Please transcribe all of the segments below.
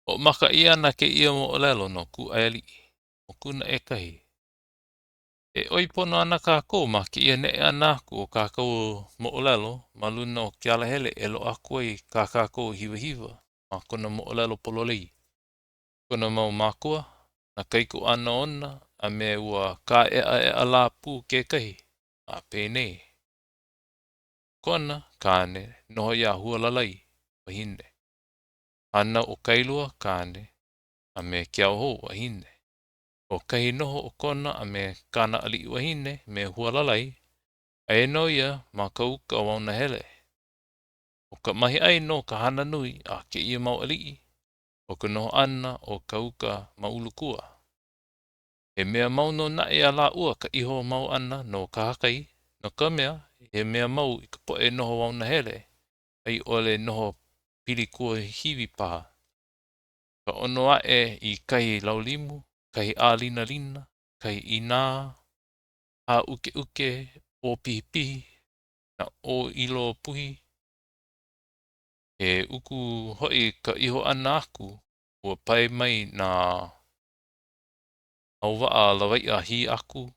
O maka ia na ke ia mo lelo no ku aeli. O kuna e kahi. E oi pono ana kako ma ke ia ne ana ku o kako mo lelo maluna o ke ala hele e lo aku ai ka kako hiva hiva. Ma kona mo lelo pololei. Kona mau makua na kaiku ana ona a me ua ka e a la pu ke kahi. A pene. Kona kane noho ia hua lalai wahine. Ana o kailua kane a me kia ho wahine. O kahi noho o kona a me kana ali wahine me hua lalai. A e no ia ma ka uka o wauna hele. O ka mahi ai no ka hana nui a ke ia mau alii. O ka noho ana o ka uka maulukua. He mea mau no na e ala ua ka iho mau ana no ka hakai. No ka mea, he mea mau i ka poe noho wauna hele. Ai ole noho pilikua hivi paha. Ka ono e i kai laulimu, kai alina lina, kai ina, a uke uke, o pihi pihi, na o ilo puhi. E uku hoi ka iho ana aku, ua pai mai na auwa a lawai a hi aku,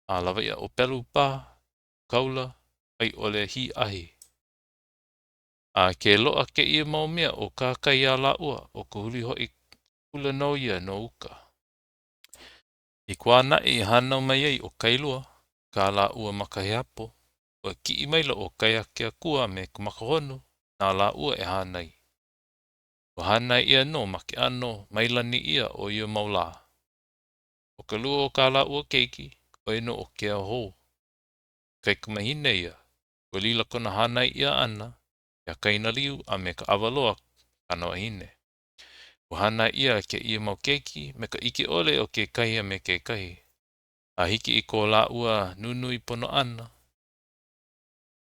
a lawai a o pelu pa, kaula, ai ole hi ahi. A ke loa ke ia mau mea o ka kai a la ua, o ka huli hoi kula no ia no uka. I kua na i hanau mai ei o kailua, ka la ua makahiapo, o ki i maila o kaya kia kua me kumakahonu, na la ua e hanai. O hanai ia no make ano mailani ia o ia maula. O ka lua o ka la ua keiki, o ino o kia ho. Kai kumahine ia, o lila kona hanai ia ana, ia kaina liu a me ka awaloa kanoa hine. O hana ia ke ia mau keiki, me ka ike ole o ke kahi a me ke kahi. A hiki i ko la ua nunui pono ana.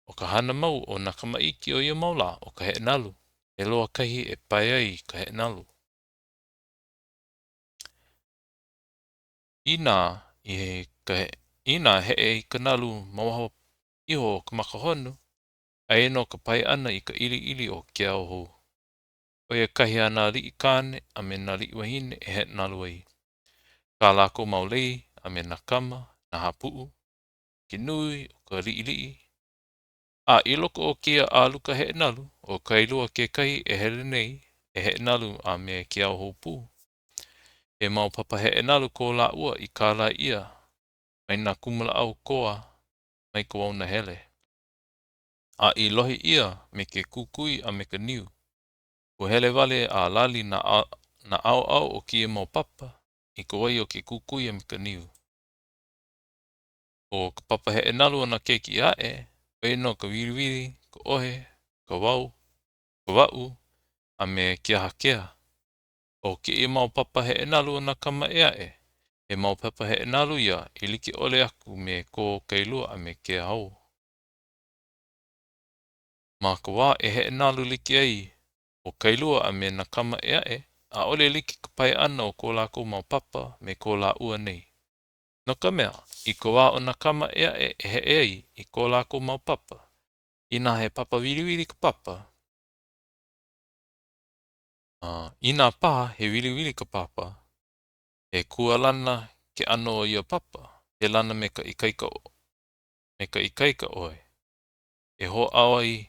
O ka hana mau o nakama iki o ia maula o ka he nalu. E loa kahi e pai ai ka he nalu. Ina he e ka nalu mawaho iho o ka makahonu. A eno ka pai ana i ka ili ili o kia o hou. O ia kahi ana li i kane a me na li wahine e he nalu ai. Ka lako maulei a me na kama, na hapuu, ki nui o ka li ili. A iloko o kia a luka he nalu, o kailua ke kai e hele nei, e he nalu a me kia o hopu. E mau papa he nalu ko la ua i ka la ia, mai na kumula au koa, mai ko na hele. A i lohi ia me ke kukui a me ka niu, o hele vale a lali na au au o kia mau papa, i ko wai o ke kukui a me ka niu. O ka papa he nalu na keki a e, no ka wiriwiri, ka ohe, ka wau, a me kia hakea. O ke i mau papa he nalu na kama ea e mau papa he nalu ia i like ole aku me ko kailua a me kia hau. Ma ka wā e he nalu like ai o kailua a me na kama ea a ole like ka pai ana o ko lako mau papa me ko la ua nei. No ka mea, i ko wā o na kama ea e he ei i ko lako mau papa. Ina he papa wiriwiri ka papa. Ina pā he wiriwiri ka papa. E kualana ke ano o ia papa. He lana me ka ikaika oe. E ho awai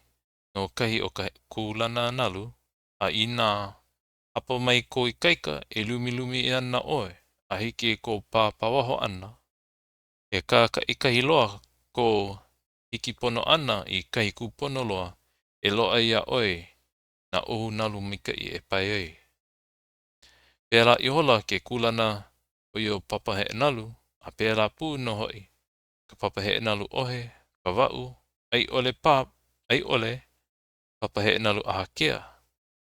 no kahi o ka kulana nalu. A ina apa mai ko ikaika e lumi lumi i ana oe. A hiki e ko pāpawaho ana. E ka ikahi loa ko hiki pono ana i kahi kupono loa. E loa ia oe na ohu nalu mika i e pai ei. Pēla i hola ke kulana o io papa he nalu, a pēla pū no hoi. Ka papa he nalu ohe, ka wau, ai ole, papa he nalu aha kea.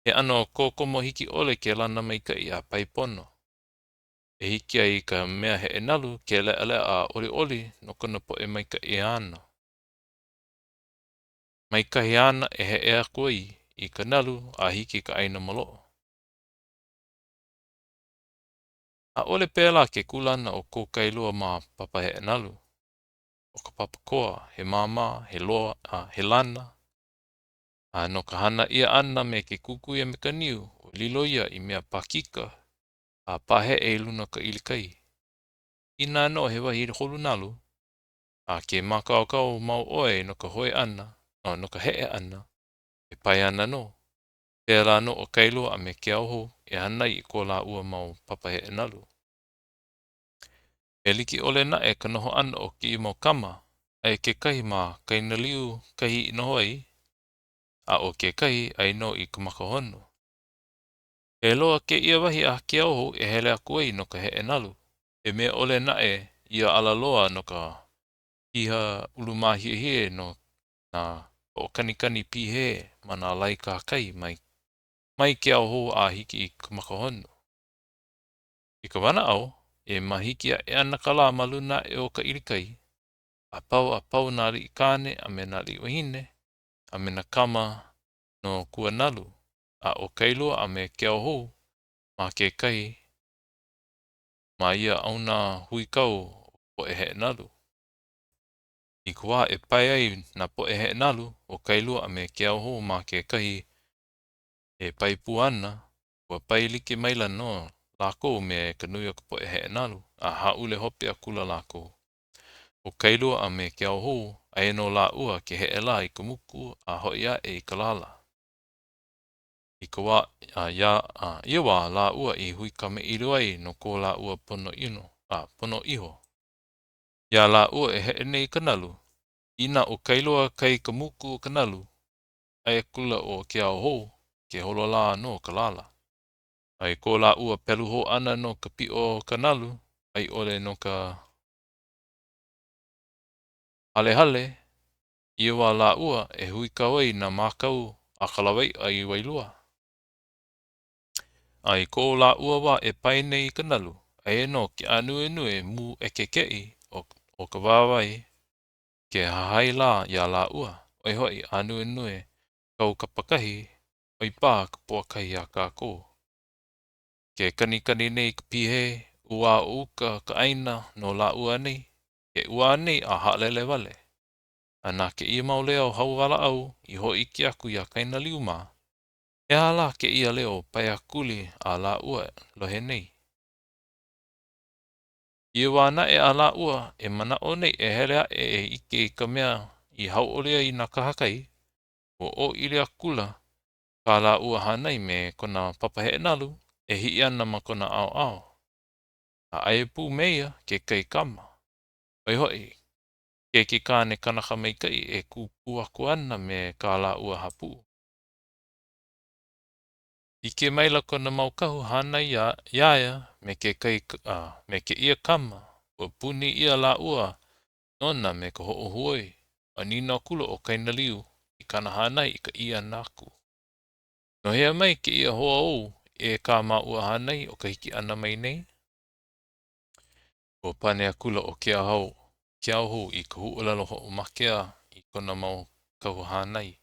He ano kokomo hiki ole ke lana mai ka i a paipono. E hiki ai ka mea he nalu ke le a oli oli no kona po e mai ka i ana. Mai ka hi ana e he ea kui i ka nalu a hiki ka aina malo. A ole pēla ke kulana o ko kailua ma papa he nalu. O ka papa koa, he mama, he loa, he lana. No ka hana ia ana me ke kukuia me ka niu, o lilo ia I mea pakika, a pahe e luna ka ilikai. Ina no he wahi holu nalu, a ke makao mau oe no ka hoe ana, no ka hee ana, e pai ana no. Tērā no o kailo a me ke auho e hanai I ko la ua mau papahe e nalu. E liki ole na e ka noho ana o ki I mau kama, ai ke kahi ma kaina liu kahi I noho ai, a o ke kahi ai no I ka makahono. E loa ke ia wahi a ke auho e hele aku ai no ka he e nalu. E mea ole na e ia ala loa no ka iha ulumahi hie no na o kanikani pihe ma na lai ka kai mai ke auho a hiki I ka makahono. I ka wana au, e mahiki a e ana kala maluna e o ka ilikai, a pau na li kane a me na li wahine, a me na kama no kua nalu, a o kailo a me ke auho, ma ke kai, ma ia au na hui kau o e he nalu. I kua e pai ai na po e he nalu, o kailo a me ke auho ma ke kai, e pai puana, ua pai like maila no, lako me ka nui o ka po e he nalu, a haule hope a kula lako. O kailo a me ke auho, a e no la ua ke he e la I ka muku a hoia e I ka lala. I ka wā, ia wā la ua I hui ka me iruai no ko la ua pono iho. Ia la ua e he nei ka nalu, ina o kailoa kai ka muku o ka nalu, ai kula o ke auho, ke holo la no ka lala. Ai ko la ua peluho ana no ka pi o ka nalu, ai ole no ka hale, ia wā la ua e hui kawai na makau a kalawai ai wailua. Ai ko la ua wā e pai nei ka nalu, ai no ke anue mu e ke kei o ka wāwai ke hahai la ia la ua, oi hoi anue kau ka pakahi, oi pā ka puakahi a kako. Ke kanikani nei ka pihe, ua uka ka aina no la ua nei, ke ua nei a halele wale. Ana ke ia mau leo hau wala au, I hoi ki aku ia kaina liuma, e ala ke ia leo pai akuli a la ua lohe nei. Ia wana e ala ua e mana o nei e helea e ike I ka mea I hau olea I na kahakai, o ilia kula ka la ua hanai me kona papahe nalu e hi ana ma kona ao. A ae pu meia ke kai kama. Oi hoi, ke kāne kanaka mai kai e kupu aku ana me ka la ua hapu. Ike maila kona maukahu hanai iaia me ke kai me ke ia kama, o puni ia la ua nona me ka ho huoi, a nina kula o kaina liu I kana hanai I ka ia naku. No hea mai ke ia hoa ou e ka ua hanai o ka hiki ana mai nei. O pane a kula o ke auho I ka huolalo ho o makea I kona mau kahu hanai.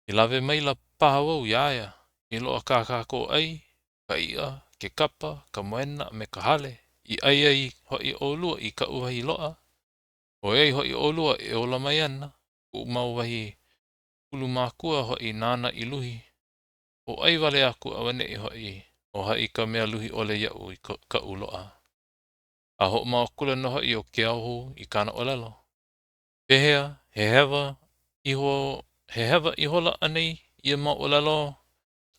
I lawe maila paha wau iaia, I loa kako ai, ka ia, ke kapa, ka moena me ka hale, I ai hoi o lua I ka uahi loa. O ei hoi o lua e ola mai ana, u mau wahi ulu mākua hoi nana I luhi. O ai wale aku awane I hoi o hai ka mea luhi ole iau I ka uloa. A ho mau kula no hoi o ke auho I kana olelo. Pehea, he hewa ihola anei ia mau olelo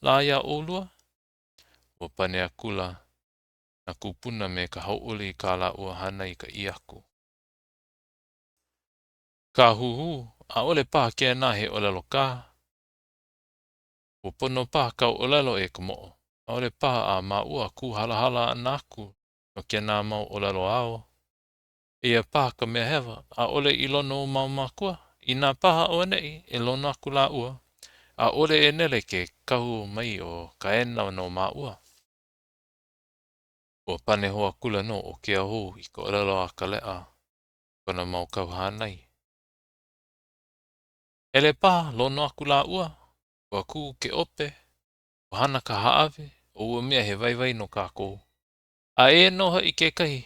la ia olua. O pane a kula na kupuna me ka hau uli ka la ua hana I ka iaku. Ka huhu, a ole pā ke na he olelo ka. O pono pā kau olelo e ka mo'o. A ole pā a maua ku hala anaku no ke nā mau olelo ao. Ia pā ka mea hewa, a ole I lono o mau makua. I nā paha o nei e lono aku la ua. A ole e nele ke kahu mai o ka ena no maua. O pane hoa kula no o ke ahu I ka olelo a ka lea kona mau kau hanai. Ele pā lono aku la ua, o aku ke ope, o hana ka haave, o ua mea he vai no kako. A e noha I ke kahi,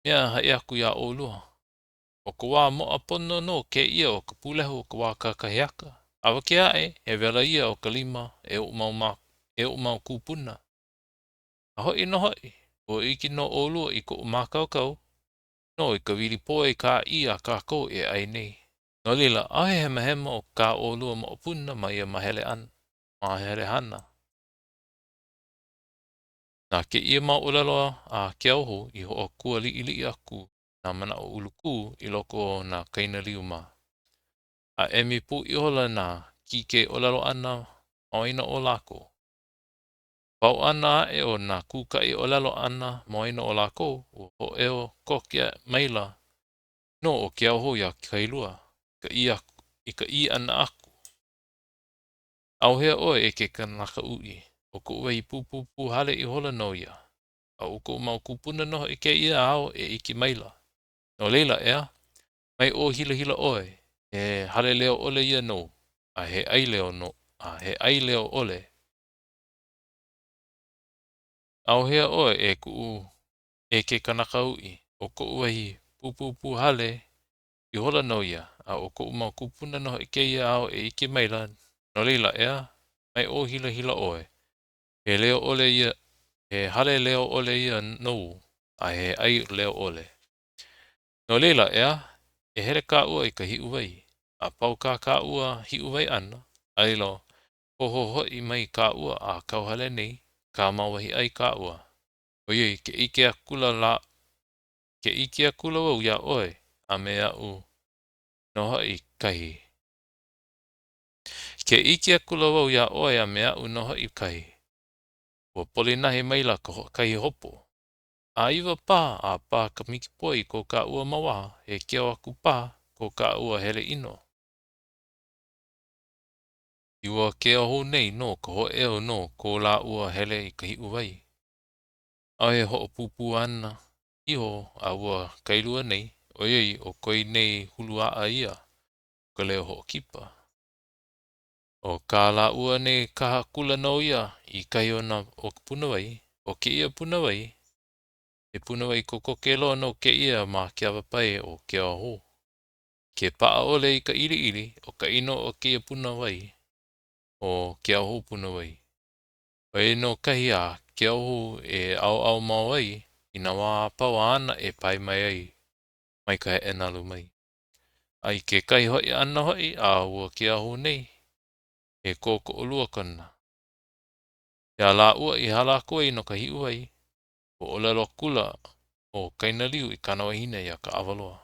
mea hai aku ia o lua. O ka wā moa pono no ke ia o ka pulehu o ka wā kakahiaka. Awa ke ae, he wela ia o ka lima e o mau e o mau kupuna. A hoi no hoi, o iki no olua I ko umakaukau, no I ka wili poe ka ia ka ko e ai nei. No lila, ahe hema hema o ka olua mo puna ma ia mahele an, mahele hana. Nā ke ia mau olaloa a ke auho I ho o kua li aku, nā mana o uluku I loko o nā kaina liuma. A emi pu I hola nā ki ke olalo ana o ina o lako. Pau ana e o nā kuka I olalo ana mo ina o lako, o ho eo kokia maila, no o ke auho ia kailua, I ka I ana aku. Au hea oe e ke kanaka ui, o ko ua I pupu hale I hola no ia. A uko mau kupuna no I ke ia ao e iki maila. No leila ea, mai o hila oe, e hale leo ole ia no, a he ai leo no, a he ai leo ole. Au hea oe e e ke kanaka ui, o ko uahi pupu hale I hola no ia, a o ko mau kupuna no I ke ia ao e iki maila. No leila ea, mai o hila oe, e leo ole ia, e hale leo ole ia no, a he ai leo ole. No leila ea, e here ka ua I ka hi uwai, a pau ka ua hi uwai ana, ailo, ho I mai ka ua a kauhale nei, ka mawahi ai ka ua. O iei, ke ike a kula wau ia oe, a mea u, no hoi kahi. Ke ike a kula wau ia oe a mea u no hoi kahi. Ua poli nahi maila kahi hopo. A iwa pā, a pā ka miki poi ko ka ua mawaha, he keo aku pā, ko ka ua hele ino. Iwa keo hou nei no ka ho eo no ko la ua hele I ka hi uwai. Au he ho pupu ana, iho a ua kailua nei, o iei o koi nei hulua a ia, ka leo ho kipa. O ka la ua nei kaha kula no ia, I kai ona o punawai, o ke ia punawai, e punawai ko koke loa no ke ia ma ke awapai o ke aho. Ke paa ole I ka ili, o ka ino o ke ia punawai, o ke aho punawai. O e no kahi a ke aho e au mawai, I na wā pau ana e pai mai ai, mai ka e nalu mai. Ai ke kai hoi ana hoi a ua ke aho nei, e koko olua kana. Ia la ua I hala koe no ka hi uai, o olelo kula o kaina liu I kana wahine ia ka awaloa.